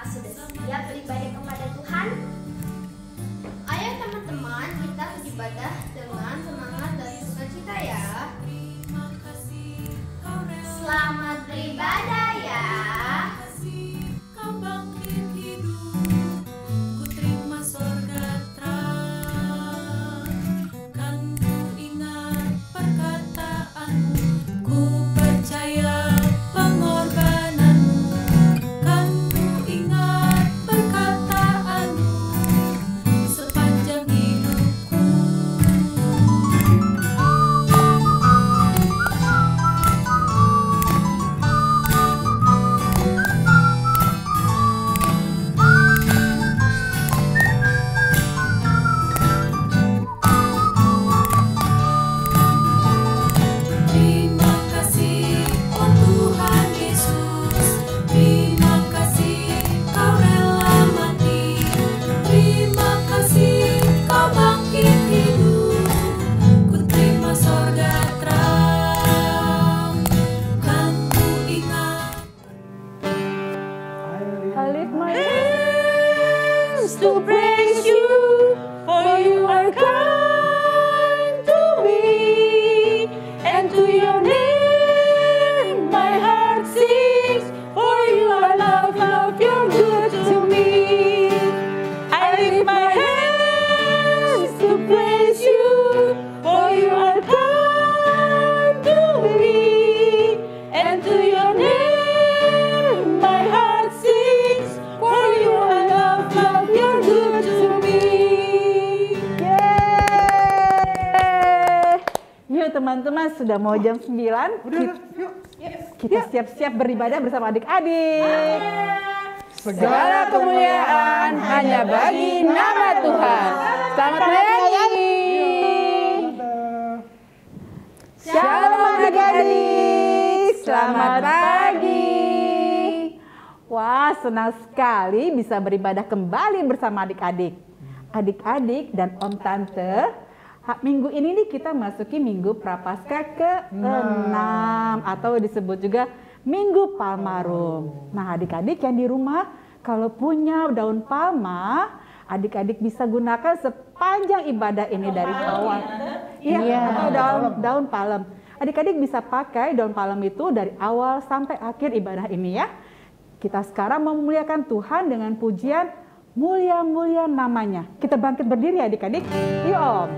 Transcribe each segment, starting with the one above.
Apakah sudah siap beribadah kepada Tuhan? Ayo teman-teman, kita beribadah dengan semangat dan sukacita ya. Selamat beribadah ya. To praise you, for you are kind to me, and to your name my heart sings, for you are love, you're good to me. I lift my hands to praise you, for you are kind to me, and to your name my heart sings, for you are love, you're good to me. Yuk teman-teman, sudah mau jam 9. Kita siap-siap beribadah bersama adik-adik. Segala kemuliaan hanya bagi nama Tuhan. Selamat menyanyi. Shalom adik-adik. Selamat pagi. Wah, senang sekali bisa beribadah kembali bersama adik-adik. Adik-adik dan Om Tante, minggu ini nih kita masuki Minggu Prapaskah ke-6 atau disebut juga Minggu Palmarum. Nah, adik-adik yang di rumah kalau punya daun palma, adik-adik bisa gunakan sepanjang ibadah ini dari awal. Iya, atau daun palem. Adik-adik bisa pakai daun palem itu dari awal sampai akhir ibadah ini ya. Kita sekarang memuliakan Tuhan dengan pujian mulia-mulia namanya. Kita bangkit berdiri ya adik-adik. Yuk Om.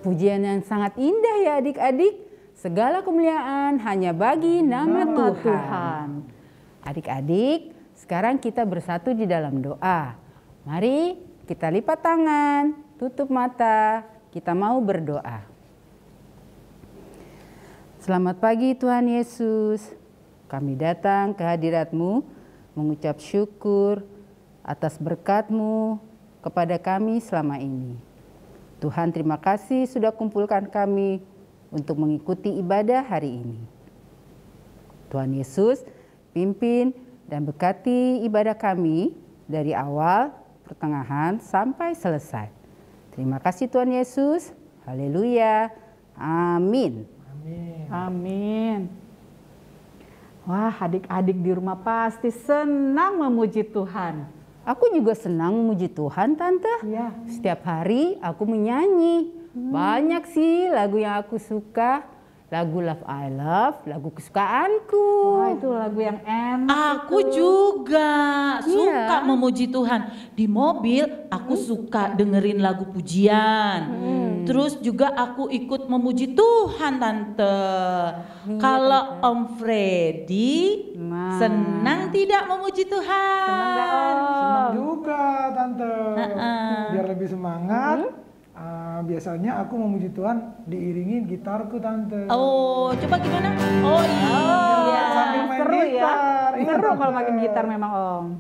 Pujian yang sangat indah ya adik-adik. Segala kemuliaan hanya bagi nama Tuhan. Adik-adik, sekarang kita bersatu di dalam doa. Mari kita lipat tangan, tutup mata, kita mau berdoa. Selamat pagi Tuhan Yesus. Kami datang ke hadirat-Mu mengucap syukur atas berkat-Mu kepada kami selama ini. Tuhan, terima kasih sudah kumpulkan kami untuk mengikuti ibadah hari ini. Tuhan Yesus, pimpin dan berkati ibadah kami dari awal, pertengahan, sampai selesai. Terima kasih Tuhan Yesus. Haleluya. Amin. Amin. Wah, adik-adik di rumah pasti senang memuji Tuhan. Aku juga senang memuji Tuhan, Tante. Iya. Setiap hari aku menyanyi. Banyak sih lagu yang aku suka. Lagu Love I Love, lagu kesukaanku. Wah, itu lagu yang enak. Aku juga suka memuji Tuhan. Di mobil aku suka dengerin lagu pujian. Terus juga aku ikut memuji Tuhan, Tante. Kalau Om Freddy senang tidak memuji Tuhan? Senang juga Tante. Biar lebih semangat. Biasanya aku memuji Tuhan diiringi gitarku Tante. Oh, coba gimana? Oh iya. Sambil main Seru ya. gitar. Iya, Seru kalau Tante. makin gitar memang Om.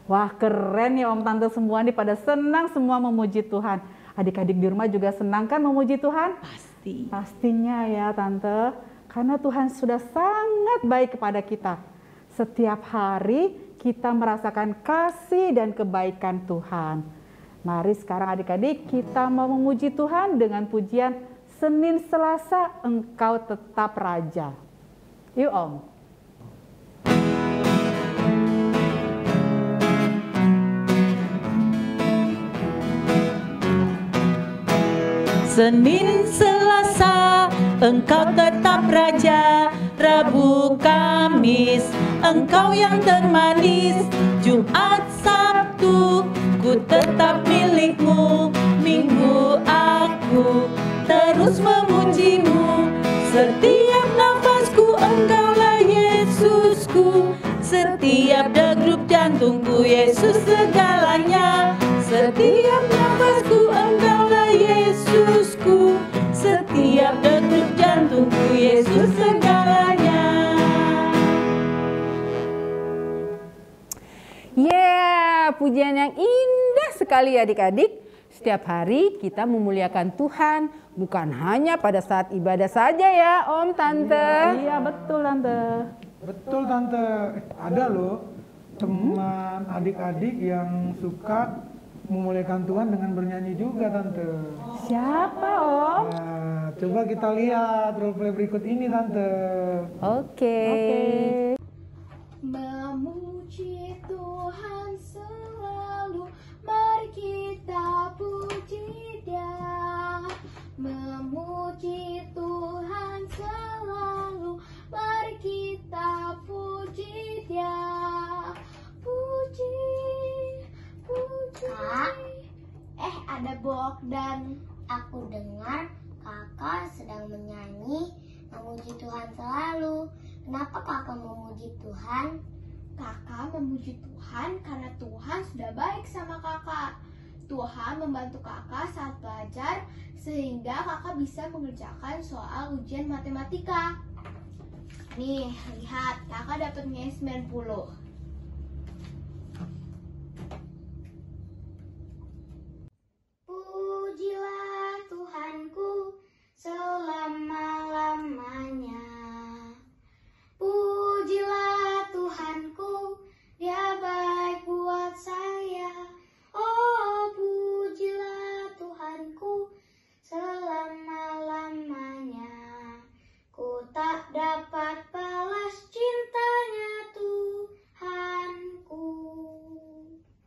Wah, keren ya Om Tante semua nih pada senang semua memuji Tuhan. Adik-adik di rumah juga senang kan memuji Tuhan? Pasti. Pastinya ya Tante. Karena Tuhan sudah sangat baik kepada kita. Setiap hari kita merasakan kasih dan kebaikan Tuhan. Mari sekarang adik-adik kita mau memuji Tuhan dengan pujian Senin Selasa Engkau Tetap Raja. Yuk Om. Senin Selasa Engkau tetap Raja. Rabu Kamis Engkau yang termanis. Jumat Sabtu ku tetap milikmu. Minggu aku terus memujimu. Setiap nafasku Engkaulah Yesusku. Setiap degup jantungku Yesus segalanya. Setiap nafasku Engkaulah Yesusku. Setiap degup jantungku Yesus segalanya. Pujian yang indah sekali adik-adik. Setiap hari kita memuliakan Tuhan, bukan hanya pada saat ibadah saja ya Om, Tante. Iya betul Tante. Betul Tante. Ada loh teman adik-adik yang suka memuliakan Tuhan dengan bernyanyi juga Tante. Siapa Om? Nah, coba kita lihat role play berikut ini Tante. Oke. Memuji Tuhan selalu, mari kita puji Dia. Memuji Tuhan selalu, mari kita puji Dia. Puji, puji. Kak, Ada Bogdan. aku dengar kakak sedang menyanyi memuji Tuhan selalu. Kenapa kakak memuji Tuhan? Kakak memuji Tuhan karena Tuhan sudah baik sama kakak. Tuhan membantu kakak saat belajar sehingga kakak bisa mengerjakan soal ujian matematika. Nih, lihat, kakak dapat nilai 90. Pujilah Tuhanku selama-lamanya. Pujilah Tuhanku, Dia baik buat saya. Oh, pujilah Tuhanku selama-lamanya. Ku tak dapat balas cintanya Tuhanku.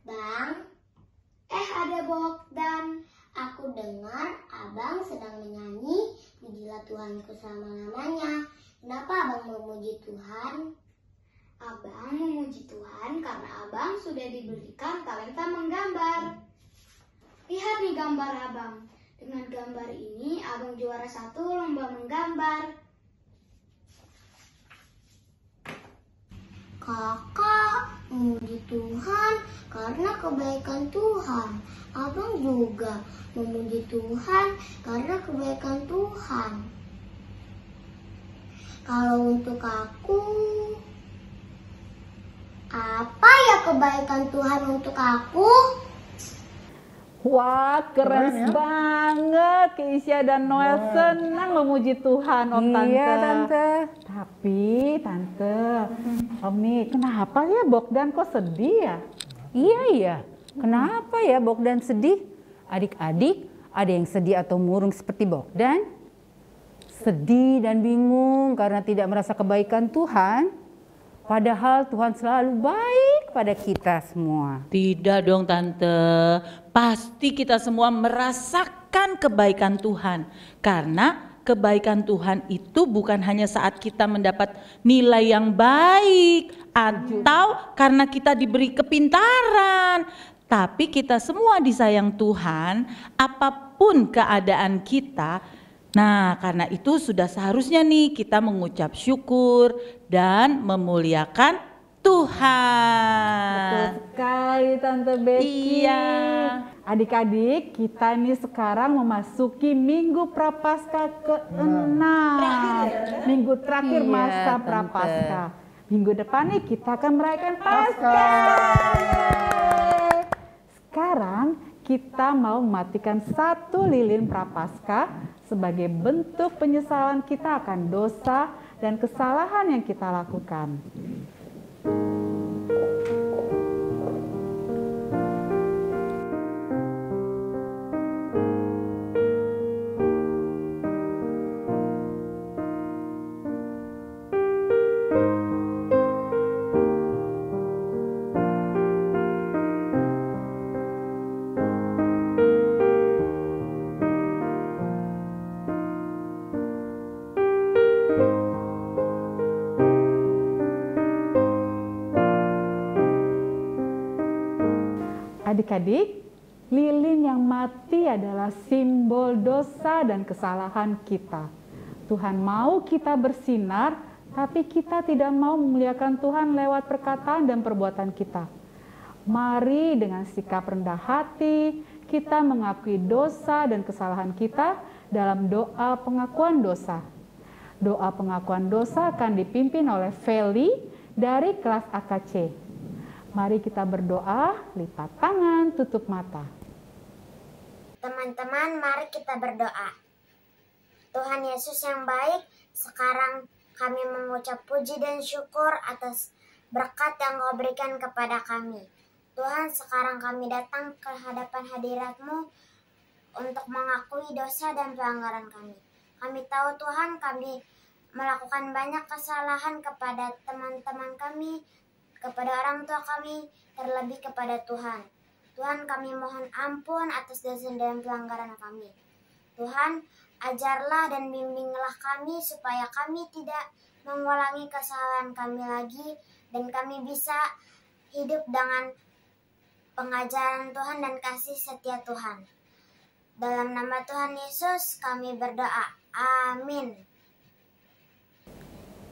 Bang, ada Bogdan. Aku dengar abang sedang menyanyi pujilah Tuhanku selama-lamanya. Kenapa abang memuji Tuhan? Abang memuji Tuhan karena abang sudah diberikan talenta menggambar. Lihat nih gambar abang. Dengan gambar ini abang juara 1 lomba menggambar. Kakak memuji Tuhan karena kebaikan Tuhan. Abang juga memuji Tuhan karena kebaikan Tuhan. Kalau untuk aku, apa ya kebaikan Tuhan untuk aku? Wah, keren Keren ya? banget. Keisha dan Noel Wah. senang memuji Tuhan, Om Tante. Iya, Tante. Tapi, Tante, Om nih, kenapa ya Bogdan kok sedih ya? Iya. Kenapa ya Bogdan sedih? Adik-adik, ada yang sedih atau murung seperti Bogdan? Sedih dan bingung karena tidak merasa kebaikan Tuhan? Padahal Tuhan selalu baik pada kita semua. Tidak dong Tante, pasti kita semua merasakan kebaikan Tuhan. Karena kebaikan Tuhan itu bukan hanya saat kita mendapat nilai yang baik atau karena kita diberi kepintaran. Tapi kita semua disayang Tuhan, apapun keadaan kita. Nah, karena itu sudah seharusnya nih kita mengucap syukur dan memuliakan Tuhan. Betul sekali Tante Becky. Iya. Adik-adik, kita ini sekarang memasuki Minggu Prapaskah ke-6. Minggu terakhir Iya, masa Tante. Prapaskah. Minggu depan nih kita akan merayakan Paskah. Paskah. Sekarang kita mau mematikan 1 lilin Prapaskah sebagai bentuk penyesalan kita akan dosa dan kesalahan yang kita lakukan. Adik-adik, lilin yang mati adalah simbol dosa dan kesalahan kita. Tuhan mau kita bersinar, tapi kita tidak mau memuliakan Tuhan lewat perkataan dan perbuatan kita. Mari dengan sikap rendah hati, kita mengakui dosa dan kesalahan kita dalam doa pengakuan dosa. Doa pengakuan dosa akan dipimpin oleh Feli dari kelas AKC. Mari kita berdoa, lipat tangan, tutup mata. Teman-teman, mari kita berdoa. Tuhan Yesus yang baik, sekarang kami mengucap puji dan syukur atas berkat yang Kau berikan kepada kami. Tuhan, sekarang kami datang ke hadapan hadirat-Mu untuk mengakui dosa dan pelanggaran kami. Kami tahu Tuhan, kami melakukan banyak kesalahan kepada teman-teman kami, kepada orang tua kami, terlebih kepada Tuhan. Tuhan, kami mohon ampun atas dosa dan pelanggaran kami. Tuhan, ajarlah dan bimbinglah kami supaya kami tidak mengulangi kesalahan kami lagi dan kami bisa hidup dengan pengajaran Tuhan dan kasih setia Tuhan. Dalam nama Tuhan Yesus kami berdoa. Amin.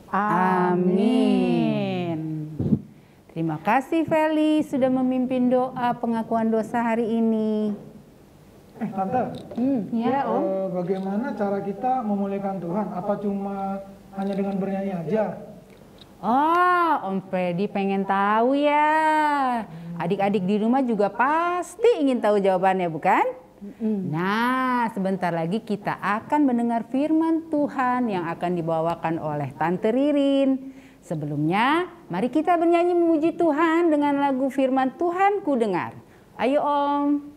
Amin. Terima kasih Feli sudah memimpin doa pengakuan dosa hari ini. Tante, Ya, Om. bagaimana cara kita memuliakan Tuhan? Apa cuma hanya dengan bernyanyi aja? Oh, Om Freddy pengen tahu ya. Adik-adik di rumah juga pasti ingin tahu jawabannya, bukan? Nah, sebentar lagi kita akan mendengar firman Tuhan yang akan dibawakan oleh Tante Ririn. Sebelumnya, mari kita bernyanyi memuji Tuhan dengan lagu firman Tuhan ku dengar. Ayo Om.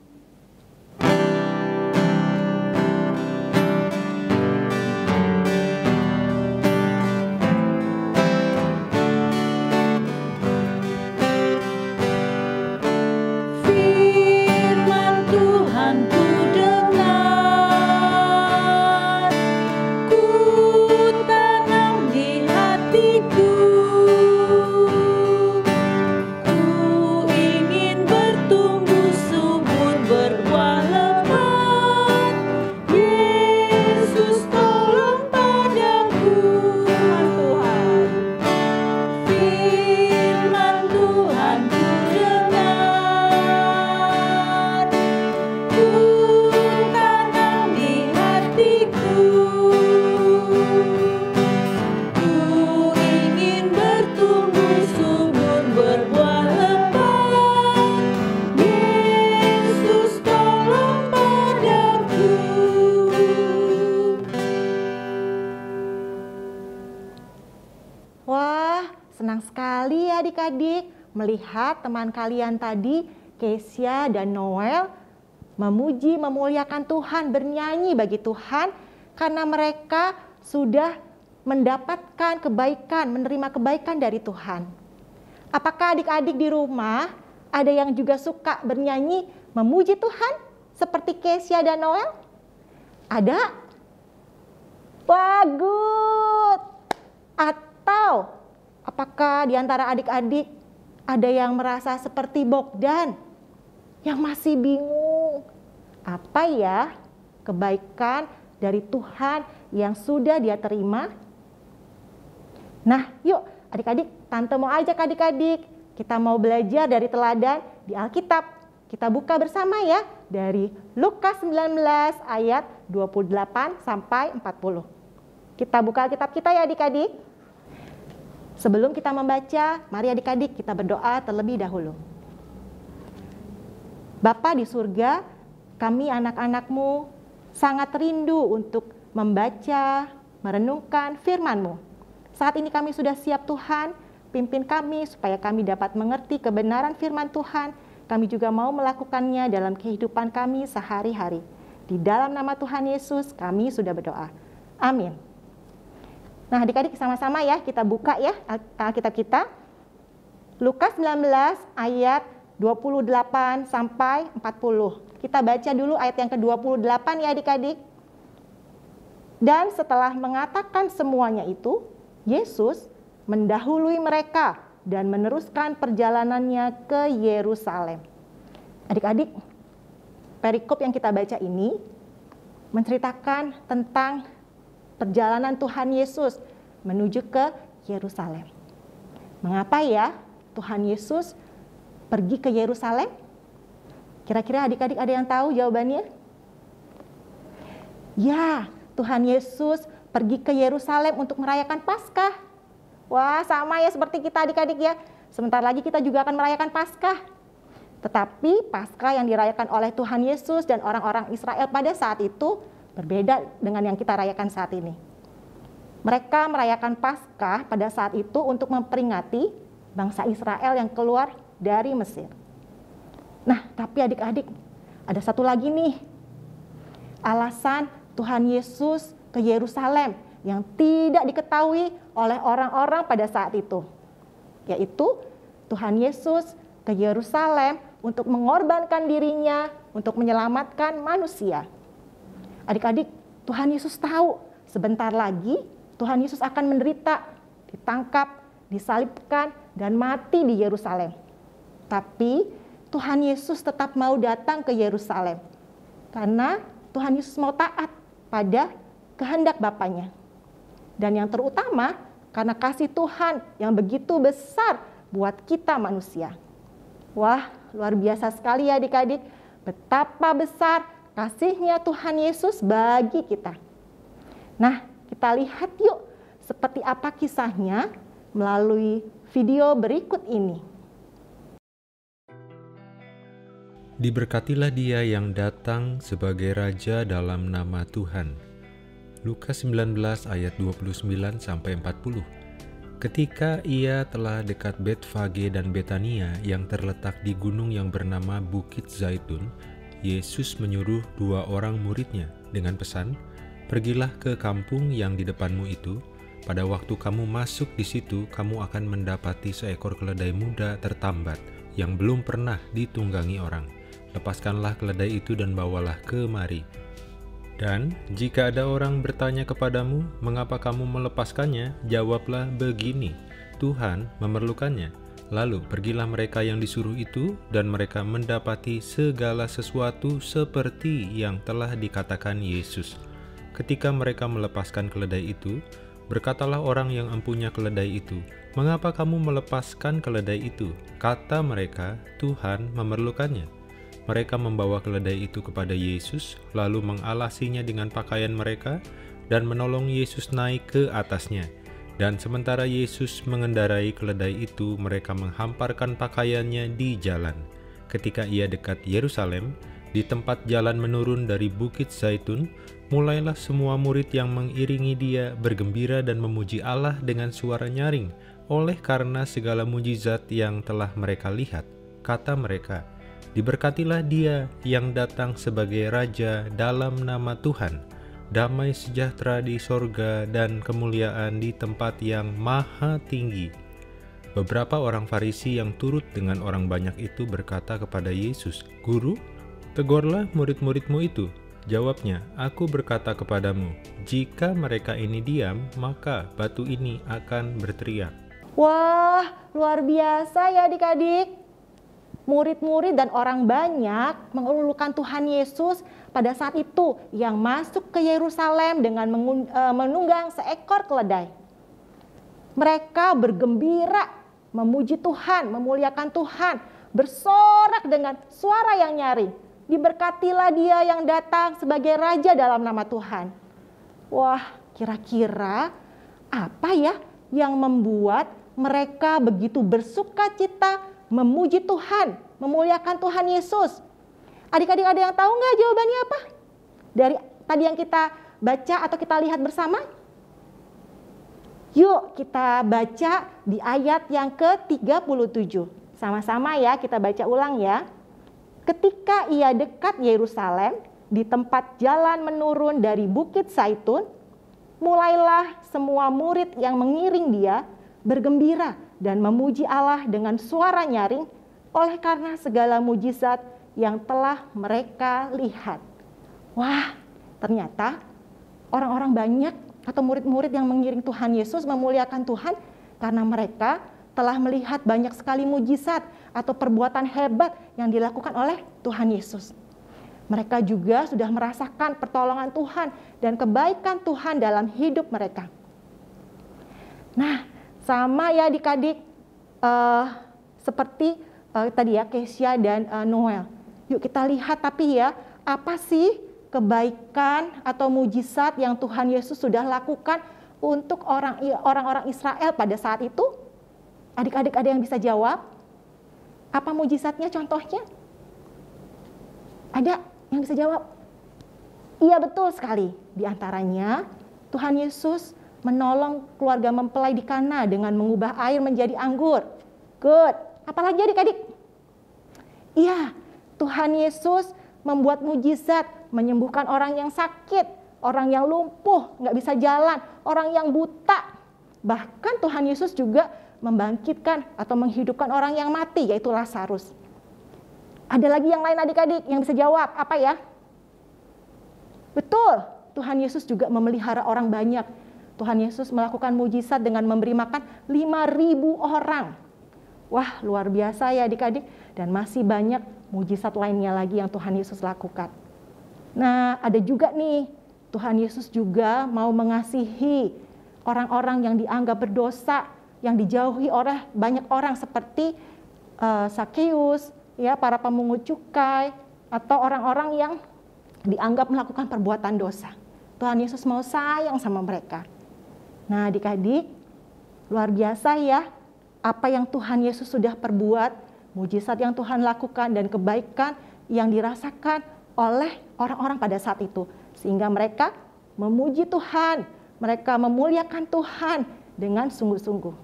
Firman Tuhan ku dengar, ku tanam di hatiku. Ku ingin bertumbuh subur ya adik-adik melihat teman kalian tadi, Kesia dan Noel, memuji, memuliakan Tuhan, bernyanyi bagi Tuhan karena mereka sudah mendapatkan kebaikan, menerima kebaikan dari Tuhan. Apakah adik-adik di rumah ada yang juga suka bernyanyi, memuji Tuhan seperti Kesia dan Noel? Ada? Bagus. Atau apakah di antara adik-adik ada yang merasa seperti Bogdan yang masih bingung apa ya kebaikan dari Tuhan yang sudah dia terima? Nah, yuk adik-adik, tante mau ajak adik-adik, kita mau belajar dari teladan di Alkitab. Kita buka bersama ya dari Lukas 19 ayat 28 sampai 40. Kita buka Alkitab kita ya adik-adik. Sebelum kita membaca, mari adik-adik kita berdoa terlebih dahulu. Bapa di surga, kami anak-anak-Mu sangat rindu untuk membaca, merenungkan firman-Mu. Saat ini kami sudah siap Tuhan, pimpin kami supaya kami dapat mengerti kebenaran firman Tuhan. Kami juga mau melakukannya dalam kehidupan kami sehari-hari. Di dalam nama Tuhan Yesus kami sudah berdoa. Amin. Nah adik-adik sama-sama ya kita buka ya Alkitab kita. Lukas 19 ayat 28 sampai 40. Kita baca dulu ayat yang ke-28 ya adik-adik. Dan setelah mengatakan semuanya itu, Yesus mendahului mereka dan meneruskan perjalanannya ke Yerusalem. Adik-adik, perikop yang kita baca ini menceritakan tentang perjalanan Tuhan Yesus menuju ke Yerusalem. Mengapa ya Tuhan Yesus pergi ke Yerusalem? Kira-kira adik-adik ada yang tahu jawabannya? Ya, Tuhan Yesus pergi ke Yerusalem untuk merayakan Paskah. Wah, sama ya seperti kita adik-adik ya. Sebentar lagi kita juga akan merayakan Paskah. Tetapi Paskah yang dirayakan oleh Tuhan Yesus dan orang-orang Israel pada saat itu berbeda dengan yang kita rayakan saat ini. Mereka merayakan Paskah pada saat itu untuk memperingati bangsa Israel yang keluar dari Mesir. Nah, tapi adik-adik, ada satu lagi nih. Alasan Tuhan Yesus ke Yerusalem yang tidak diketahui oleh orang-orang pada saat itu. Yaitu Tuhan Yesus ke Yerusalem untuk mengorbankan dirinya untuk menyelamatkan manusia. Adik-adik, Tuhan Yesus tahu sebentar lagi Tuhan Yesus akan menderita, ditangkap, disalibkan, dan mati di Yerusalem. Tapi Tuhan Yesus tetap mau datang ke Yerusalem karena Tuhan Yesus mau taat pada kehendak Bapanya. Dan yang terutama karena kasih Tuhan yang begitu besar buat kita manusia. Wah, luar biasa sekali ya adik-adik, betapa besar kasihnya Tuhan Yesus bagi kita. Nah, kita lihat yuk seperti apa kisahnya melalui video berikut ini. Diberkatilah dia yang datang sebagai Raja dalam nama Tuhan. Lukas 19 ayat 29 sampai 40. Ketika ia telah dekat Betfage dan Betania yang terletak di gunung yang bernama Bukit Zaitun, Yesus menyuruh 2 orang muridnya dengan pesan, "Pergilah ke kampung yang di depanmu itu. Pada waktu kamu masuk di situ, kamu akan mendapati seekor keledai muda tertambat yang belum pernah ditunggangi orang. Lepaskanlah keledai itu dan bawalah kemari. Dan jika ada orang bertanya kepadamu, mengapa kamu melepaskannya? Jawablah begini, Tuhan memerlukannya." Lalu pergilah mereka yang disuruh itu, dan mereka mendapati segala sesuatu seperti yang telah dikatakan Yesus. Ketika mereka melepaskan keledai itu, berkatalah orang yang empunya keledai itu, "Mengapa kamu melepaskan keledai itu?" Kata mereka, "Tuhan memerlukannya." Mereka membawa keledai itu kepada Yesus, lalu mengalasinya dengan pakaian mereka, dan menolong Yesus naik ke atasnya. Dan sementara Yesus mengendarai keledai itu, mereka menghamparkan pakaiannya di jalan. Ketika ia dekat Yerusalem, di tempat jalan menurun dari Bukit Zaitun, mulailah semua murid yang mengiringi dia bergembira dan memuji Allah dengan suara nyaring. oleh karena segala mujizat yang telah mereka lihat. Kata mereka, "Diberkatilah Dia yang datang sebagai Raja dalam nama Tuhan. Damai sejahtera di sorga dan kemuliaan di tempat yang maha tinggi." Beberapa orang Farisi yang turut dengan orang banyak itu berkata kepada Yesus, "Guru, tegurlah murid-muridmu itu." Jawabnya, "Aku berkata kepadamu, jika mereka ini diam, maka batu ini akan berteriak." Wah, luar biasa ya adik-adik. Murid-murid dan orang banyak mengeluhkan Tuhan Yesus pada saat itu yang masuk ke Yerusalem dengan menunggang seekor keledai. Mereka bergembira, memuji Tuhan, memuliakan Tuhan, bersorak dengan suara yang nyaring. Diberkatilah Dia yang datang sebagai Raja dalam nama Tuhan. Wah, kira-kira apa ya yang membuat mereka begitu bersuka cita memuji Tuhan, memuliakan Tuhan Yesus? Adik-adik ada yang tahu nggak jawabannya apa? Dari tadi yang kita baca atau kita lihat bersama? Yuk kita baca di ayat yang ke-37. Sama-sama ya, kita baca ulang ya. Ketika ia dekat Yerusalem, di tempat jalan menurun dari Bukit Zaitun, mulailah semua murid yang mengiring dia bergembira dan memuji Allah dengan suara nyaring oleh karena segala mujizat yang telah mereka lihat. Wah, ternyata orang-orang banyak atau murid-murid yang mengiring Tuhan Yesus memuliakan Tuhan karena mereka telah melihat banyak sekali mujizat atau perbuatan hebat yang dilakukan oleh Tuhan Yesus. Mereka juga sudah merasakan pertolongan Tuhan dan kebaikan Tuhan dalam hidup mereka. Nah, sama ya adik-adik seperti tadi ya Kesia dan Noel. Yuk kita lihat tapi ya, apa sih kebaikan atau mujizat yang Tuhan Yesus sudah lakukan untuk orang-orang Israel pada saat itu? Adik-adik ada yang bisa jawab? Apa mujizatnya contohnya? Ada yang bisa jawab? Iya betul sekali. Di antaranya Tuhan Yesus menolong keluarga mempelai di Kana dengan mengubah air menjadi anggur. Good. Apalagi adik-adik? Iya, Tuhan Yesus membuat mujizat, menyembuhkan orang yang sakit, orang yang lumpuh, nggak bisa jalan, orang yang buta. Bahkan Tuhan Yesus juga membangkitkan atau menghidupkan orang yang mati, yaitu Lazarus. Ada lagi yang lain adik-adik yang bisa jawab, apa ya? Betul, Tuhan Yesus juga memelihara orang banyak. Tuhan Yesus melakukan mujizat dengan memberi makan 5.000 orang. Wah, luar biasa ya adik-adik. Dan masih banyak mujizat lainnya lagi yang Tuhan Yesus lakukan. Nah, ada juga nih, Tuhan Yesus juga mau mengasihi orang-orang yang dianggap berdosa, yang dijauhi oleh banyak orang seperti Sakeus, ya, para pemungut cukai, atau orang-orang yang dianggap melakukan perbuatan dosa. Tuhan Yesus mau sayang sama mereka. Nah, adik-adik, luar biasa ya apa yang Tuhan Yesus sudah perbuat, mujizat yang Tuhan lakukan dan kebaikan yang dirasakan oleh orang-orang pada saat itu. Sehingga mereka memuji Tuhan, mereka memuliakan Tuhan dengan sungguh-sungguh.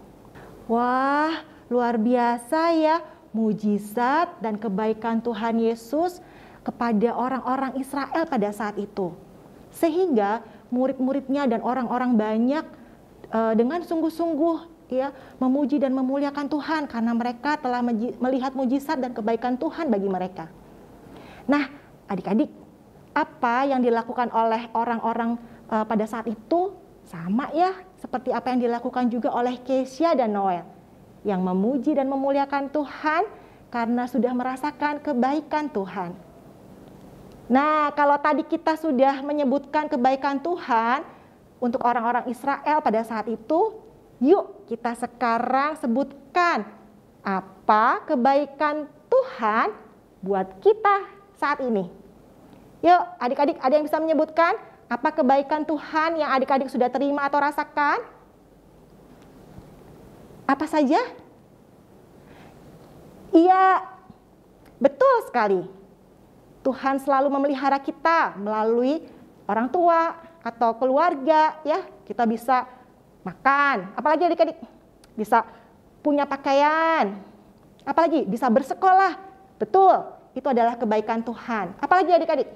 Wah, luar biasa ya mujizat dan kebaikan Tuhan Yesus kepada orang-orang Israel pada saat itu. Sehingga murid-muridnya dan orang-orang banyak dengan sungguh-sungguh ya memuji dan memuliakan Tuhan karena mereka telah melihat mujizat dan kebaikan Tuhan bagi mereka. Nah, adik-adik, apa yang dilakukan oleh orang-orang pada saat itu sama ya seperti apa yang dilakukan juga oleh Kesia dan Noel yang memuji dan memuliakan Tuhan karena sudah merasakan kebaikan Tuhan. Nah, kalau tadi kita sudah menyebutkan kebaikan Tuhan untuk orang-orang Israel pada saat itu, yuk kita sekarang sebutkan apa kebaikan Tuhan buat kita saat ini. Yuk adik-adik ada yang bisa menyebutkan apa kebaikan Tuhan yang adik-adik sudah terima atau rasakan? Apa saja? Iya, betul sekali. Tuhan selalu memelihara kita melalui orang tua atau keluarga ya. Kita bisa makan. Apalagi adik-adik? bisa punya pakaian. Apalagi bisa bersekolah. Betul, itu adalah kebaikan Tuhan. Apalagi adik-adik?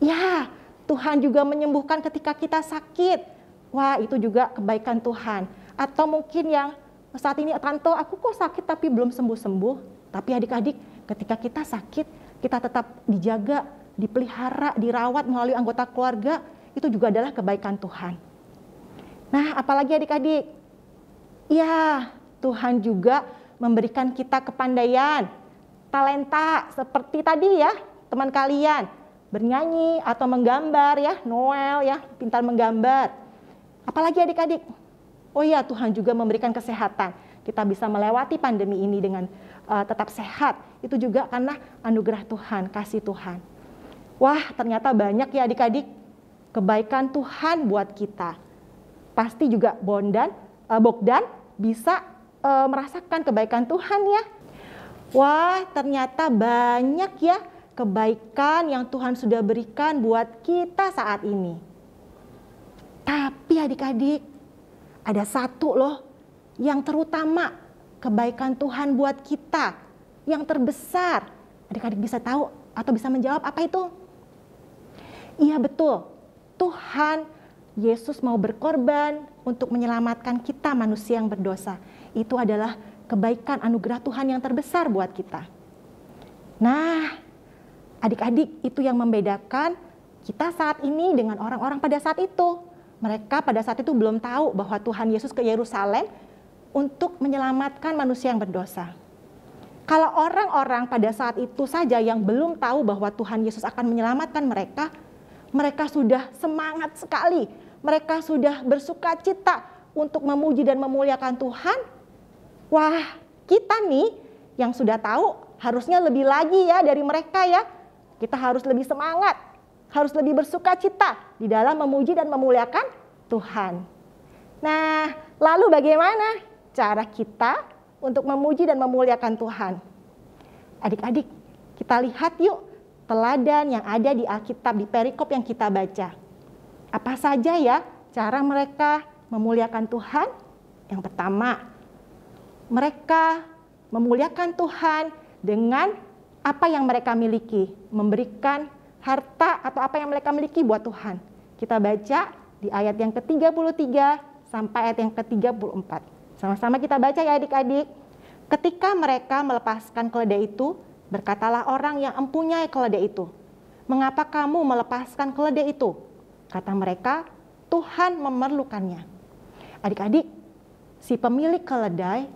Ya, Tuhan juga menyembuhkan ketika kita sakit. Wah, itu juga kebaikan Tuhan. Atau mungkin yang saat ini, Tante, aku kok sakit tapi belum sembuh-sembuh. Tapi adik-adik, ketika kita sakit, kita tetap dijaga, dipelihara, dirawat melalui anggota keluarga. Itu juga adalah kebaikan Tuhan. Nah, apalagi adik-adik? Ya, Tuhan juga memberikan kita kepandaian, talenta seperti tadi ya, teman kalian bernyanyi atau menggambar ya, Noel ya, pintar menggambar. Apalagi adik-adik? Oh iya, Tuhan juga memberikan kesehatan. Kita bisa melewati pandemi ini dengan tetap sehat. Itu juga karena anugerah Tuhan, kasih Tuhan. Wah, ternyata banyak ya adik-adik kebaikan Tuhan buat kita. Pasti juga Bogdan bisa merasakan kebaikan Tuhan ya. Wah, ternyata banyak ya kebaikan yang Tuhan sudah berikan buat kita saat ini. Tapi adik-adik, ada satu loh yang terutama kebaikan Tuhan buat kita, yang terbesar. Adik-adik bisa tahu atau bisa menjawab apa itu? Iya betul, Tuhan Yesus mau berkorban untuk menyelamatkan kita manusia yang berdosa. Itu adalah kebaikan anugerah Tuhan yang terbesar buat kita. Nah, adik-adik, itu yang membedakan kita saat ini dengan orang-orang pada saat itu. Mereka pada saat itu belum tahu bahwa Tuhan Yesus ke Yerusalem untuk menyelamatkan manusia yang berdosa. Kalau orang-orang pada saat itu saja yang belum tahu bahwa Tuhan Yesus akan menyelamatkan mereka, mereka sudah semangat sekali. Mereka sudah bersuka cita untuk memuji dan memuliakan Tuhan. Wah, kita nih yang sudah tahu harusnya lebih lagi ya dari mereka ya. Kita harus lebih semangat, harus lebih bersuka cita di dalam memuji dan memuliakan Tuhan. Nah, lalu bagaimana cara kita untuk memuji dan memuliakan Tuhan? Adik-adik, kita lihat yuk teladan yang ada di Alkitab, di perikop yang kita baca. Apa saja ya cara mereka memuliakan Tuhan? Yang pertama, mereka memuliakan Tuhan dengan apa yang mereka miliki, memberikan harta atau apa yang mereka miliki buat Tuhan. Kita baca di ayat yang ke-33 sampai ayat yang ke-34. Sama-sama kita baca ya adik-adik. Ketika mereka melepaskan keledai itu, berkatalah orang yang mempunyai keledai itu, "Mengapa kamu melepaskan keledai itu?" Kata mereka, "Tuhan memerlukannya." Adik-adik, si pemilik keledai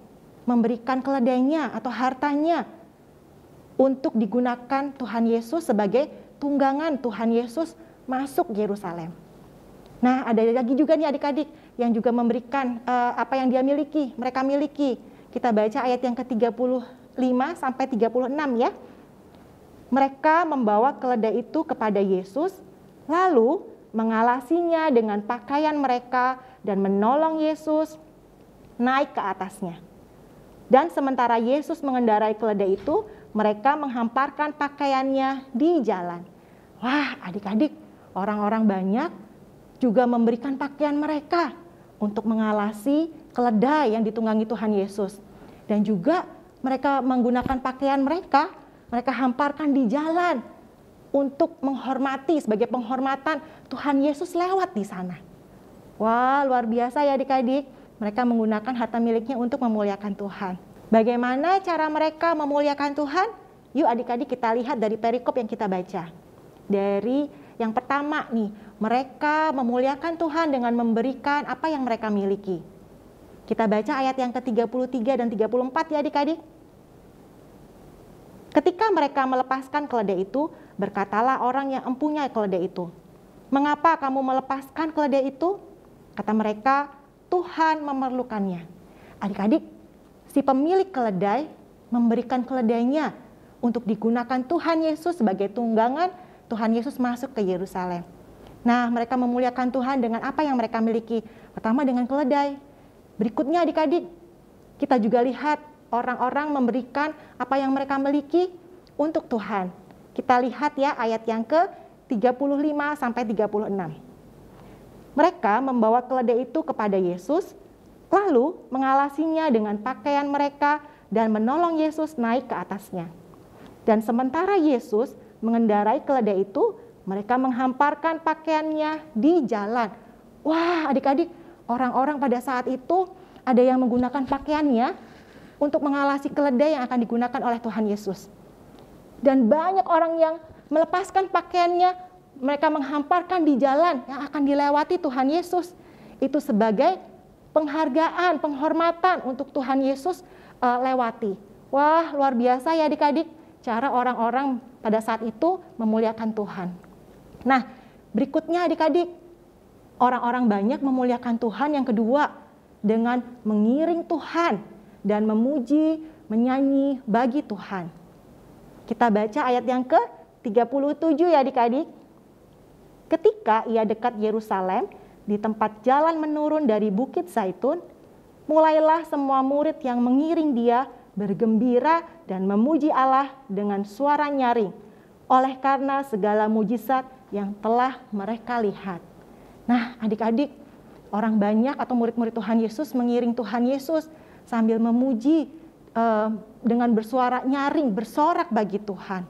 memberikan keledainya atau hartanya untuk digunakan Tuhan Yesus sebagai tunggangan Tuhan Yesus masuk Yerusalem. Nah, ada lagi juga nih adik-adik yang juga memberikan apa yang dia miliki, mereka miliki. Kita baca ayat yang ke-35 sampai 36 ya. Mereka membawa keledai itu kepada Yesus, lalu mengalasinya dengan pakaian mereka dan menolong Yesus naik ke atasnya. Dan sementara Yesus mengendarai keledai itu, mereka menghamparkan pakaiannya di jalan. Wah, adik-adik, orang-orang banyak juga memberikan pakaian mereka untuk mengalasi keledai yang ditunggangi Tuhan Yesus. Dan juga mereka menggunakan pakaian mereka, mereka hamparkan di jalan untuk menghormati, sebagai penghormatan Tuhan Yesus lewat di sana. Wah, luar biasa ya adik-adik. Mereka menggunakan harta miliknya untuk memuliakan Tuhan. Bagaimana cara mereka memuliakan Tuhan? Yuk adik-adik kita lihat dari perikop yang kita baca. Dari yang pertama nih, mereka memuliakan Tuhan dengan memberikan apa yang mereka miliki. Kita baca ayat yang ke-33 dan 34 ya adik-adik. Ketika mereka melepaskan keledai itu, berkatalah orang yang mempunyai keledai itu, "Mengapa kamu melepaskan keledai itu?" Kata mereka, "Tuhan memerlukannya." Adik-adik, si pemilik keledai memberikan keledainya untuk digunakan Tuhan Yesus sebagai tunggangan Tuhan Yesus masuk ke Yerusalem. Nah, mereka memuliakan Tuhan dengan apa yang mereka miliki. Pertama dengan keledai. Berikutnya adik-adik, kita juga lihat orang-orang memberikan apa yang mereka miliki untuk Tuhan. Kita lihat ya ayat yang ke-35 sampai 36. Mereka membawa keledai itu kepada Yesus, lalu mengalasinya dengan pakaian mereka dan menolong Yesus naik ke atasnya. Dan sementara Yesus mengendarai keledai itu, mereka menghamparkan pakaiannya di jalan. Wah, adik-adik, orang-orang pada saat itu ada yang menggunakan pakaiannya untuk mengalasi keledai yang akan digunakan oleh Tuhan Yesus. Dan banyak orang yang melepaskan pakaiannya, mereka menghamparkan di jalan yang akan dilewati Tuhan Yesus. Itu sebagai penghargaan, penghormatan untuk Tuhan Yesus lewati. Wah, luar biasa ya adik-adik, cara orang-orang pada saat itu memuliakan Tuhan. Nah, berikutnya adik-adik, orang-orang banyak memuliakan Tuhan yang kedua dengan mengiring Tuhan dan memuji, menyanyi bagi Tuhan. Kita baca ayat yang ke-37 ya adik-adik. Ketika ia dekat Yerusalem, di tempat jalan menurun dari Bukit Zaitun, mulailah semua murid yang mengiring dia bergembira dan memuji Allah dengan suara nyaring, oleh karena segala mujizat yang telah mereka lihat. Nah, adik-adik, orang banyak atau murid-murid Tuhan Yesus mengiring Tuhan Yesus sambil memuji dengan bersuara nyaring, bersorak bagi Tuhan.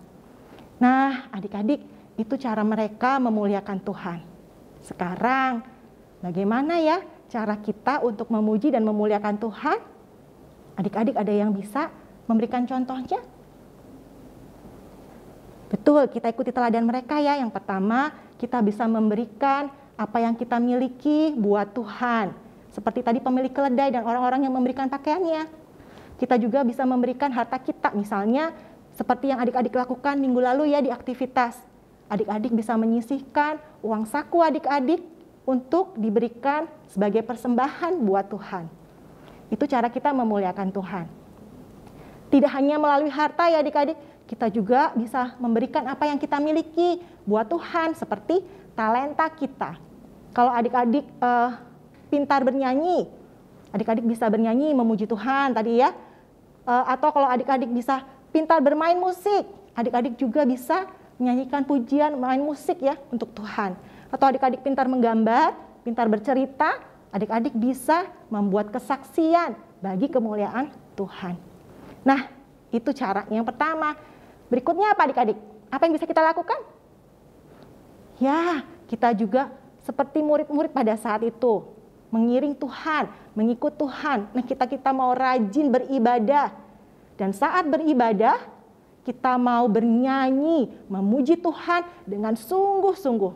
Nah, adik-adik, itu cara mereka memuliakan Tuhan. Sekarang, bagaimana ya cara kita untuk memuji dan memuliakan Tuhan? Adik-adik ada yang bisa memberikan contohnya? Betul, kita ikuti teladan mereka ya. Yang pertama, kita bisa memberikan apa yang kita miliki buat Tuhan. Seperti tadi pemilik keledai dan orang-orang yang memberikan pakaiannya. Kita juga bisa memberikan harta kita, misalnya seperti yang adik-adik lakukan minggu lalu ya di aktivitas. Adik-adik bisa menyisihkan uang saku adik-adik untuk diberikan sebagai persembahan buat Tuhan. Itu cara kita memuliakan Tuhan. Tidak hanya melalui harta ya adik-adik, kita juga bisa memberikan apa yang kita miliki buat Tuhan, seperti talenta kita. Kalau adik-adik pintar bernyanyi, adik-adik bisa bernyanyi memuji Tuhan tadi ya. Atau kalau adik-adik bisa pintar bermain musik, adik-adik juga bisa menyanyikan pujian, main musik ya untuk Tuhan. Atau adik-adik pintar menggambar, pintar bercerita, adik-adik bisa membuat kesaksian bagi kemuliaan Tuhan. Nah, itu cara yang pertama. Berikutnya apa adik-adik? Apa yang bisa kita lakukan? Ya, kita juga seperti murid-murid pada saat itu, mengiring Tuhan, mengikut Tuhan. Nah, kita mau rajin beribadah. Dan saat beribadah, kita mau bernyanyi, memuji Tuhan dengan sungguh-sungguh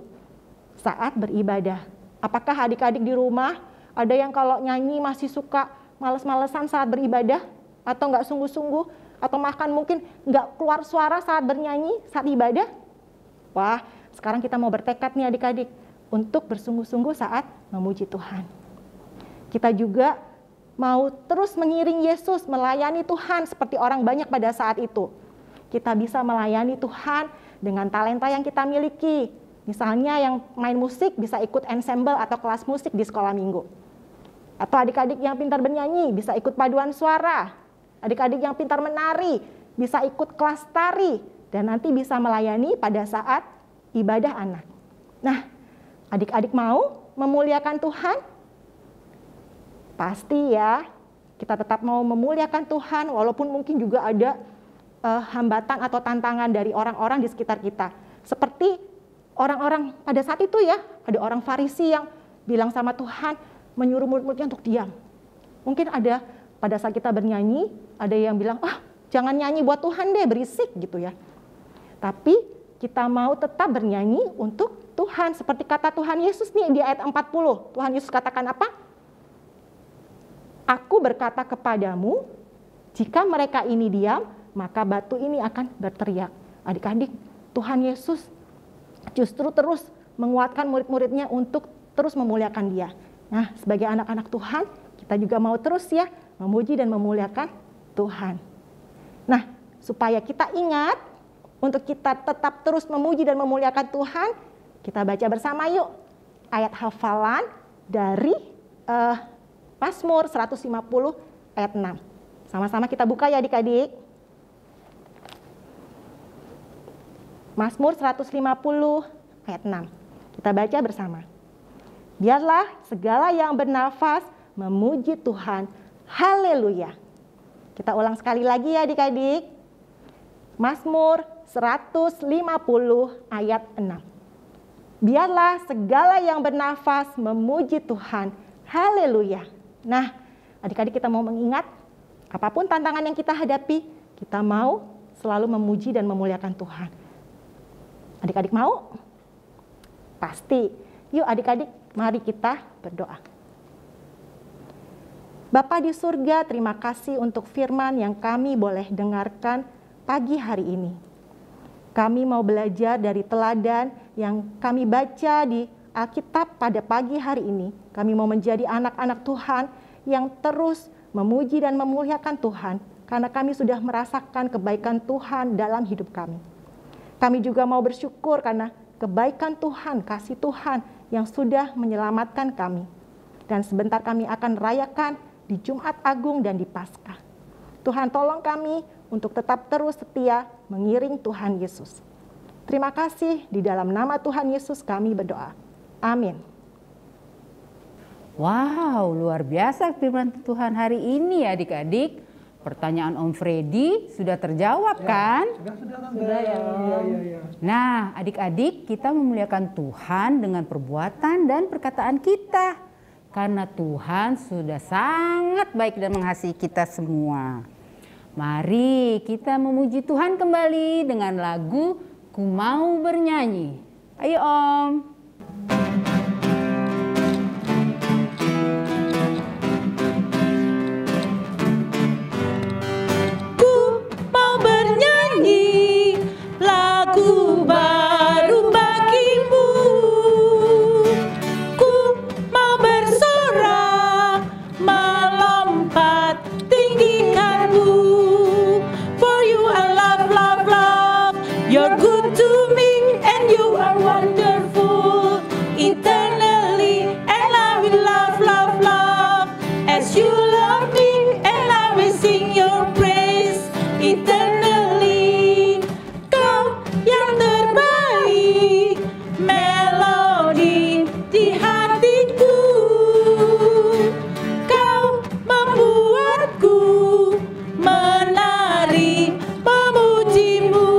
saat beribadah. Apakah adik-adik di rumah ada yang kalau nyanyi masih suka males-malesan saat beribadah? Atau nggak sungguh-sungguh? Atau makan mungkin nggak keluar suara saat bernyanyi, saat ibadah? Wah, sekarang kita mau bertekad nih adik-adik untuk bersungguh-sungguh saat memuji Tuhan. Kita juga mau terus mengiring Yesus, melayani Tuhan seperti orang banyak pada saat itu. Kita bisa melayani Tuhan dengan talenta yang kita miliki. Misalnya yang main musik bisa ikut ensemble atau kelas musik di sekolah minggu. Atau adik-adik yang pintar bernyanyi bisa ikut paduan suara. Adik-adik yang pintar menari bisa ikut kelas tari. Dan nanti bisa melayani pada saat ibadah anak. Nah, adik-adik mau memuliakan Tuhan? Pasti ya, kita tetap mau memuliakan Tuhan walaupun mungkin juga ada hambatan atau tantangan dari orang-orang di sekitar kita. Seperti orang-orang pada saat itu ya, ada orang Farisi yang bilang sama Tuhan, menyuruh murid-muridnya untuk diam. Mungkin ada pada saat kita bernyanyi, ada yang bilang, jangan nyanyi buat Tuhan deh, berisik gitu ya. Tapi kita mau tetap bernyanyi untuk Tuhan. Seperti kata Tuhan Yesus nih di ayat 40. Tuhan Yesus katakan apa? Aku berkata kepadamu, jika mereka ini diam, maka batu ini akan berteriak. Adik-adik, Tuhan Yesus justru terus menguatkan murid-muridnya untuk terus memuliakan Dia. Nah, sebagai anak-anak Tuhan, kita juga mau terus ya memuji dan memuliakan Tuhan. Nah, supaya kita ingat untuk kita tetap terus memuji dan memuliakan Tuhan, kita baca bersama yuk ayat hafalan dari Mazmur 150 ayat 6. Sama-sama kita buka ya adik-adik. Mazmur 150 ayat 6. Kita baca bersama. Biarlah segala yang bernafas memuji Tuhan. Haleluya. Kita ulang sekali lagi ya adik-adik. Mazmur 150 ayat 6. Biarlah segala yang bernafas memuji Tuhan. Haleluya. Nah, adik-adik kita mau mengingat, apapun tantangan yang kita hadapi, kita mau selalu memuji dan memuliakan Tuhan. Adik-adik mau? Pasti. Yuk adik-adik, mari kita berdoa. Bapa di surga, terima kasih untuk firman yang kami boleh dengarkan pagi hari ini. Kami mau belajar dari teladan yang kami baca di Alkitab pada pagi hari ini. Kami mau menjadi anak-anak Tuhan yang terus memuji dan memuliakan Tuhan, karena kami sudah merasakan kebaikan Tuhan dalam hidup kami. Kami juga mau bersyukur karena kebaikan Tuhan, kasih Tuhan yang sudah menyelamatkan kami. Dan sebentar kami akan rayakan di Jumat Agung dan di Paskah. Tuhan tolong kami untuk tetap terus setia mengiring Tuhan Yesus. Terima kasih, di dalam nama Tuhan Yesus kami berdoa. Amin. Wow, luar biasa firman Tuhan hari ini ya adik-adik. Pertanyaan Om Freddy sudah terjawab kan? Sudah ya. Ya. Nah, adik-adik, kita memuliakan Tuhan dengan perbuatan dan perkataan kita. Karena Tuhan sudah sangat baik dan mengasihi kita semua. Mari kita memuji Tuhan kembali dengan lagu Ku Mau Bernyanyi. Ayo Om. You're good to me and you are wonderful eternally, and I will love, love, love as you love me, and I will sing your praise eternally. Kau yang terbaik, melodi di hatiku, kau membuatku menari memujimu.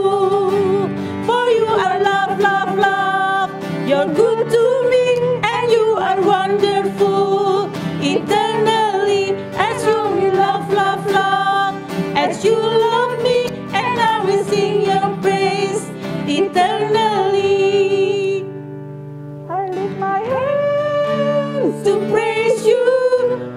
You're good to me and you are wonderful eternally, as you will love, love, love as you love me, and I will sing your praise eternally. I lift my hands to praise you,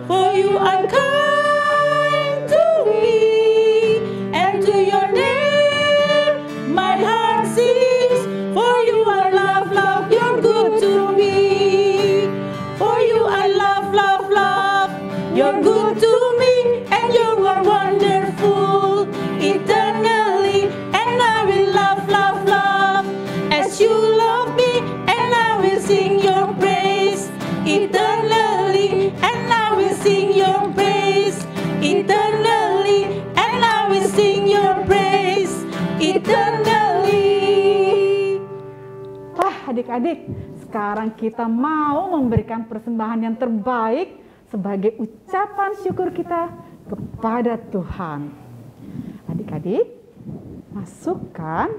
for you are kind to me, and to your name my heart sings, for you are love, love. You're good to me, for you I love, love, love. You're good to me and you are wonderful eternally, and I will love, love, love as you love me, and I will sing your praise eternally, and I will sing your praise eternally, and I will sing your praise eternally. Adik-adik, sekarang kita mau memberikan persembahan yang terbaik sebagai ucapan syukur kita kepada Tuhan. Adik-adik, masukkan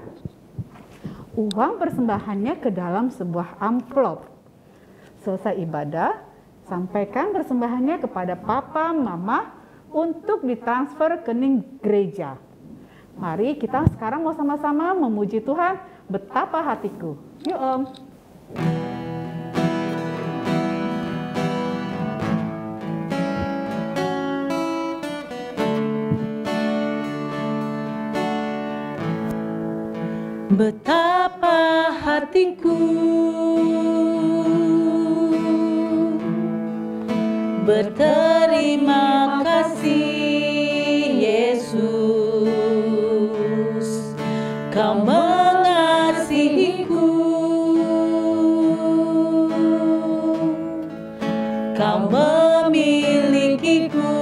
uang persembahannya ke dalam sebuah amplop. Selesai ibadah, sampaikan persembahannya kepada papa, mama untuk ditransfer ke rekening gereja. Mari kita sekarang mau sama-sama memuji Tuhan, betapa hatiku. Yuk Om. Betapa hatiku berterima kasih Yesus, Kau mengasihiku, Kau memilikiku.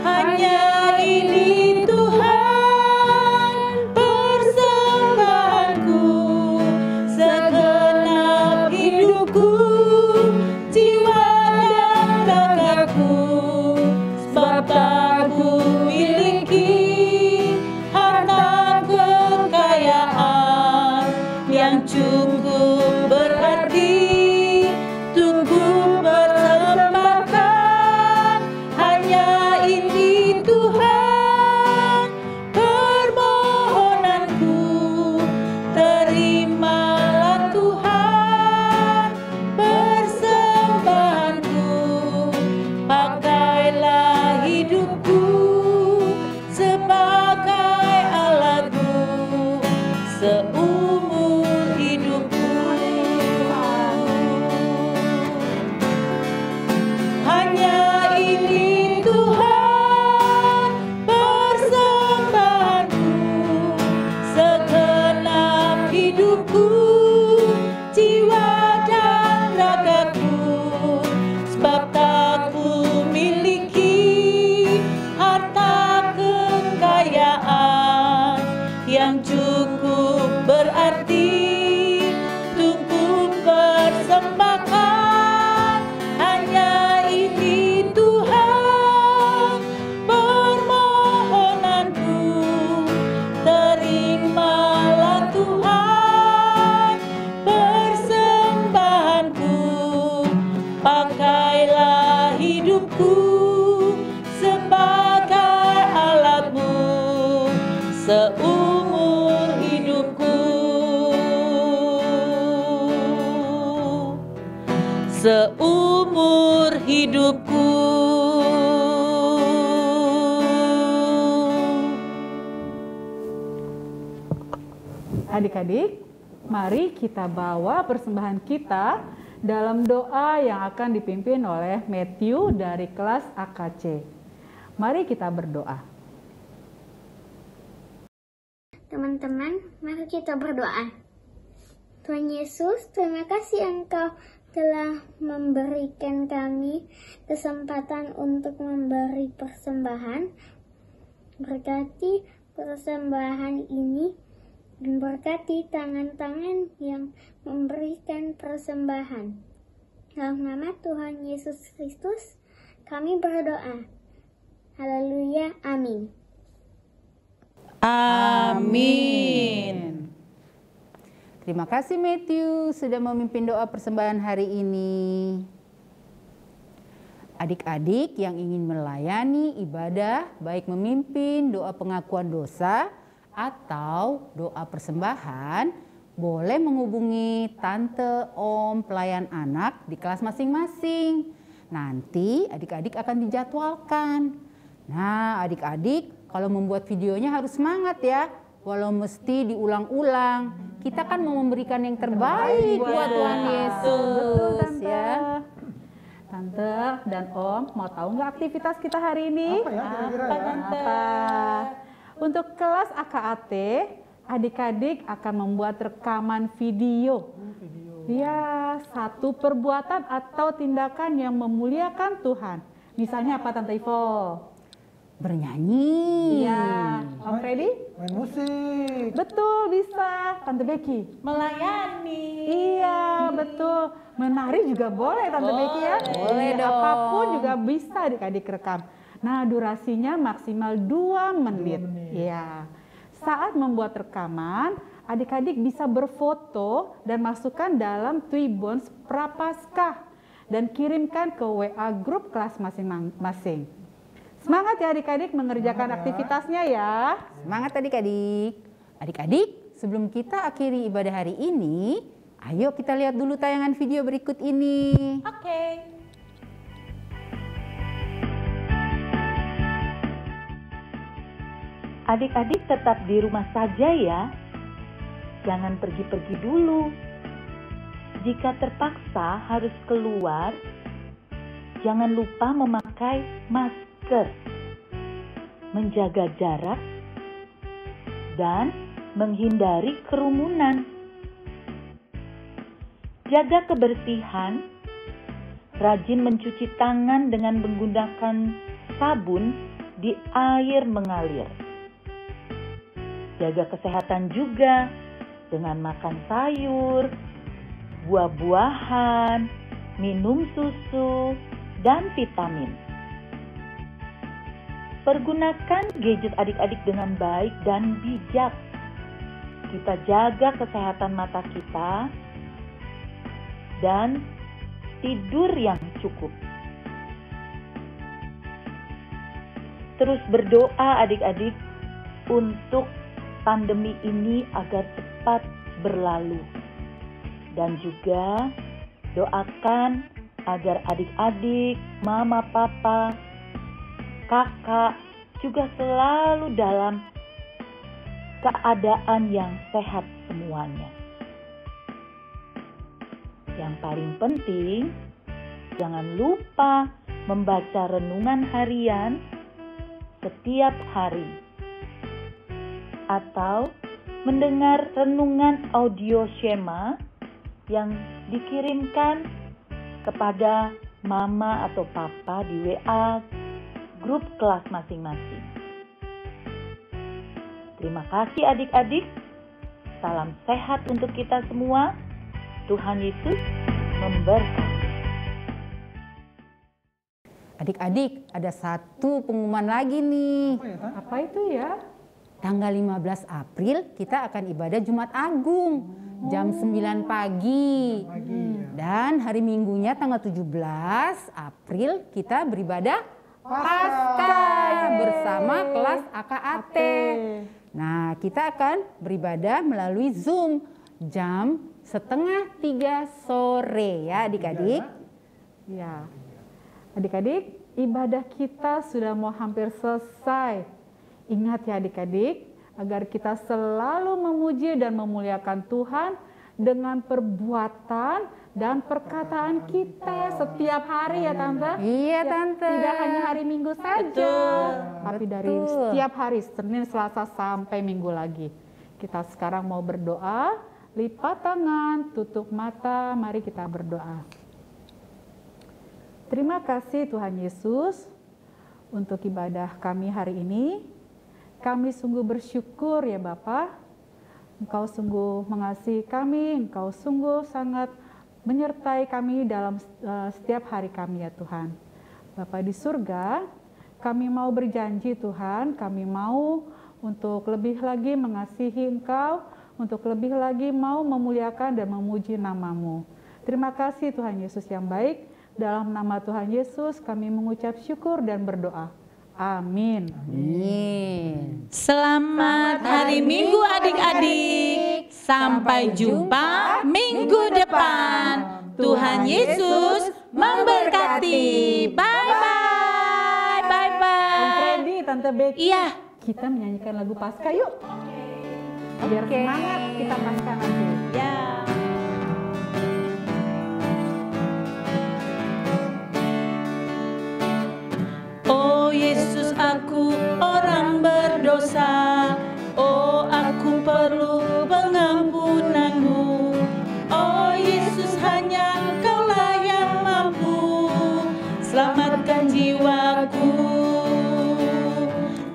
Hanya ini Tuhan persembahanku, segenap hidupku yang cukup berarti untuk persembahkan. Hanya ini Tuhan permohonanku, terimalah Tuhan persembahanku, pakailah hidupku sebagai alatmu seumur hidupku. Hanya ini Tuhan persembahanku, segenap hidupku, jiwa dan ragaku, sebab tak ku miliki harta kekayaan yang cukup berarti untuk persembahkan. Hanya ini Tuhan permohonanku, terimalah Tuhan persembahanku, pakailah hidupku sebagai alatmu seumur hidupku, seumur hidupku. Adik-adik, mari kita bawa persembahan kita dalam doa yang akan dipimpin oleh Matthew dari kelas AKC. Mari kita berdoa. Teman-teman, mari kita berdoa. Tuhan Yesus, terima kasih Engkau telah memberikan kami kesempatan untuk memberi persembahan. Berkati persembahan ini dan berkati tangan-tangan yang memberikan persembahan. Dalam nama Tuhan Yesus Kristus, kami berdoa. Haleluya, amin. Amin. Terima kasih Matthew sudah memimpin doa persembahan hari ini. Adik-adik yang ingin melayani ibadah, baik memimpin doa pengakuan dosa atau doa persembahan, boleh menghubungi tante, om, pelayan anak di kelas masing-masing. Nanti adik-adik akan dijadwalkan. Nah, adik-adik kalau membuat videonya harus semangat ya. Walau mesti diulang-ulang. Kita kan mau memberikan yang terbaik buat Tuhan Yesus. Betul, Tante. Ya. Tante dan Om, mau tahu nggak aktivitas kita hari ini? Apa ya kira-kira ya? Apa? Untuk kelas AKAT, adik-adik akan membuat rekaman video. Ya, satu perbuatan atau tindakan yang memuliakan Tuhan. Misalnya apa Tante Ivo? Bernyanyi. Iya. Om Freddy? Main musik. Betul, bisa. Tante Becky? Melayani. Iya, betul. Menari juga boleh Tante Becky ya. Boleh Iya, dong. apapun juga bisa adik-adik rekam. Nah, durasinya maksimal 2 menit. Iya. Saat membuat rekaman, adik-adik bisa berfoto dan masukkan dalam Twibbons Prapaskah dan kirimkan ke WA grup kelas masing-masing. Semangat ya adik-adik mengerjakan aktivitasnya ya. Semangat adik-adik. Adik-adik, sebelum kita akhiri ibadah hari ini, ayo kita lihat dulu tayangan video berikut ini. Oke. Adik-adik tetap di rumah saja ya. Jangan pergi-pergi dulu. Jika terpaksa harus keluar, jangan lupa memakai masker, menjaga jarak, dan menghindari kerumunan. Jaga kebersihan, rajin mencuci tangan dengan menggunakan sabun di air mengalir. Jaga kesehatan juga dengan makan sayur, buah-buahan, minum susu, dan vitamin. Pergunakan gadget adik-adik dengan baik dan bijak. kita jaga kesehatan mata kita dan tidur yang cukup. Terus berdoa adik-adik untuk pandemi ini agar cepat berlalu. Dan juga doakan agar adik-adik, mama, papa, kakak juga selalu dalam keadaan yang sehat semuanya. Yang paling penting, jangan lupa membaca renungan harian setiap hari atau mendengar renungan audio Shema yang dikirimkan kepada mama atau papa di WA grup kelas masing-masing. Terima kasih adik-adik. Salam sehat untuk kita semua. Tuhan Yesus memberkati. Adik-adik, ada satu pengumuman lagi nih. Apa itu ya? Tanggal 15 April kita akan ibadah Jumat Agung jam 9 pagi. Dan hari Minggunya tanggal 17 April kita beribadah Paskah bersama kelas AKAT. Nah, kita akan beribadah melalui Zoom jam 2:30 sore ya adik-adik. Ya. Adik-adik, ibadah kita sudah mau hampir selesai. Ingat ya adik-adik, agar kita selalu memuji dan memuliakan Tuhan dengan perbuatan dan perkataan kita setiap hari ya Tante. Iya Tante. Tidak hanya hari Minggu saja, tapi dari setiap hari, Senin, Selasa sampai Minggu lagi. Kita sekarang mau berdoa, lipat tangan, tutup mata, mari kita berdoa. Terima kasih Tuhan Yesus untuk ibadah kami hari ini. Kami sungguh bersyukur ya Bapa. Engkau sungguh mengasihi kami, Engkau sungguh sangat menyertai kami dalam setiap hari kami ya Tuhan. Bapa di surga, kami mau berjanji Tuhan, kami mau untuk lebih lagi mengasihi Engkau, untuk lebih lagi mau memuliakan dan memuji nama-Mu. Terima kasih Tuhan Yesus yang baik. Dalam nama Tuhan Yesus kami mengucap syukur dan berdoa. Amin. Amin. Selamat hari Minggu adik-adik. Sampai jumpa minggu depan. Tuhan Yesus memberkati. Bye-bye. Bye-bye. Freddy, Tante Becky. Iya. Kita menyanyikan lagu Paskah yuk. Biar semangat kita Paskah nanti. Ya. Oh Yesus, aku orang berdosa. Oh, aku perlu pengampunan-Mu. Oh Yesus, hanya Kau-lah yang mampu selamatkan jiwaku.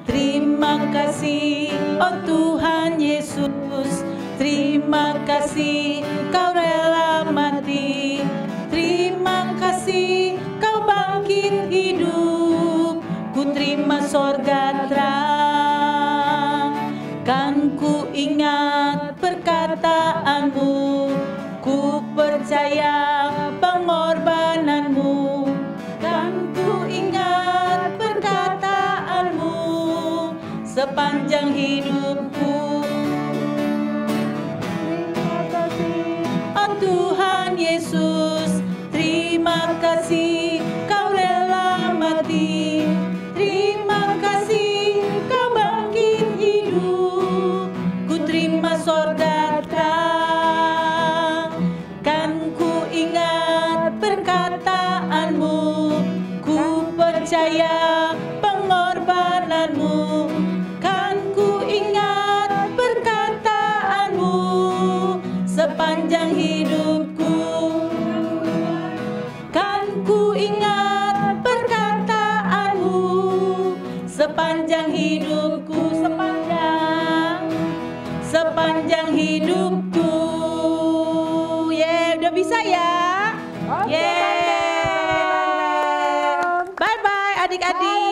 Terima kasih, oh Tuhan Yesus. Terima kasih Kau rela mati. Terima kasih Kau bangkit hidup. Ku terima sorga terang. Kan ku ingat perkataan-Mu. Ku percaya pengorbanan-Mu. Kan ku ingat perkataan-Mu sepanjang hidupku. Terima kasih, oh Tuhan Yesus. Terima kasih Kau rela mati. Terima kasih Kau bangkit hidup. Ku terima sorga terang. Kan ku ingat perkataan-Mu. Ku percaya pengorbanan-Mu. Kan ku ingat perkataan-Mu sepanjang hidupku. Kan ku ingat perkataan-Mu sepanjang hidupku. Sepanjang hidupku. Udah bisa ya? Bye-bye adik-adik.